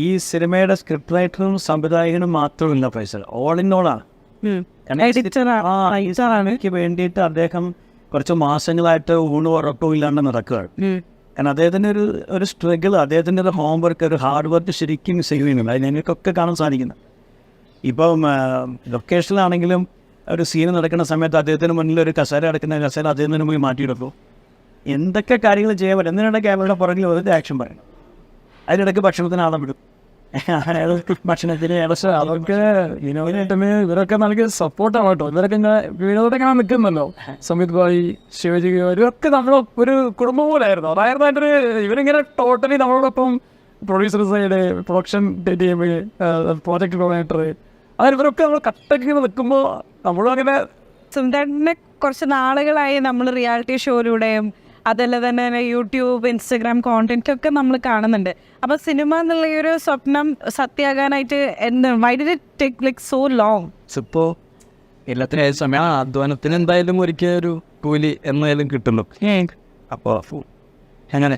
ഈ സിനിമയുടെ സ്ക്രിപ്റ്റ് റൈറ്ററും സംവിധായകനും മാത്രമല്ല ഫൈസൽ, ഓൾ ഇൻ ഓൾ ആണ്. എനിക്ക് വേണ്ടിയിട്ട് അദ്ദേഹം കുറച്ച് മാസങ്ങളായിട്ട് ഊണും ഉറക്കവും ഇല്ലാണ്ട് നടക്കുകയാണ്. കാരണം അദ്ദേഹത്തിൻ്റെ ഒരു സ്ട്രഗിൾ, അദ്ദേഹത്തിൻ്റെ ഒരു ഹോംവർക്ക്, ഒരു ഹാർഡ് വർക്ക് ശരിക്കും ചെയ്യുന്നുണ്ട്. അത് ഞങ്ങൾക്കൊക്കെ കാണാൻ സാധിക്കുന്നത്. ഇപ്പം ലൊക്കേഷനിലാണെങ്കിലും ഒരു സീന് നടക്കുന്ന സമയത്ത് അദ്ദേഹത്തിന് മുന്നിൽ ഒരു കസേര അടക്കുന്ന കസേര അദ്ദേഹത്തിന് പോയി മാറ്റിയെടുക്കും. എന്തൊക്കെ കാര്യങ്ങൾ ചെയ്യാൻ പറ്റും. എന്തിനാണ് ക്യാമറയുടെ പുറകിൽ ഒരു ആക്ഷൻ പറയണം, അതിനിടയ്ക്ക് ഭക്ഷണത്തിന് ആളെ വിടും, ഭക്ഷണത്തിന് അതൊക്കെ വിനോദിനേട്ടന് ഇവരൊക്കെ നൽകിയ സപ്പോർട്ടാണ് കേട്ടോ. ഇവരൊക്കെ ഇങ്ങനെ വിനോദം ഇങ്ങനെ നിൽക്കുന്നല്ലോ, സംവിത് ഭായി, ശിവജി, ഇവരൊക്കെ നമ്മളെ ഒരു കുടുംബം പോലെ ആയിരുന്നു. അതായിരുന്നു അതിൻ്റെ ഇവരിങ്ങനെ ടോട്ടലി നമ്മളോടൊപ്പം producer side, production team, project coordinator, അങ്ങനെ ഇവരൊക്കെ നമ്മൾ കട്ടൊക്കെ ഇങ്ങനെ നിൽക്കുമ്പോൾ നമ്മളും അങ്ങനെ. സുന്ദരനെ കുറച്ച് നാളുകളായി നമ്മൾ റിയാലിറ്റി ഷോയിലൂടെയും അതല്ല തന്നെ യൂട്യൂബ്, ഇൻസ്റ്റഗ്രാം കോണ്ടന്റ് ഒക്കെ നമ്മൾ കാണുന്നുണ്ട്. അപ്പോൾ സിനിമ എന്നുള്ള ഈ ഒരു സ്വപ്നം സത്യമാകാനായിട്ട് why did it take like so long? ഇപ്പോൾ എല്ലാത്തിനും ഏത് സമയം അധ്വാനത്തിന് എന്തായാലും ഒരിക്കൽ ഒരു കൂലി എന്തായാലും കിട്ടുള്ളൂ. അപ്പോൾ അങ്ങനെ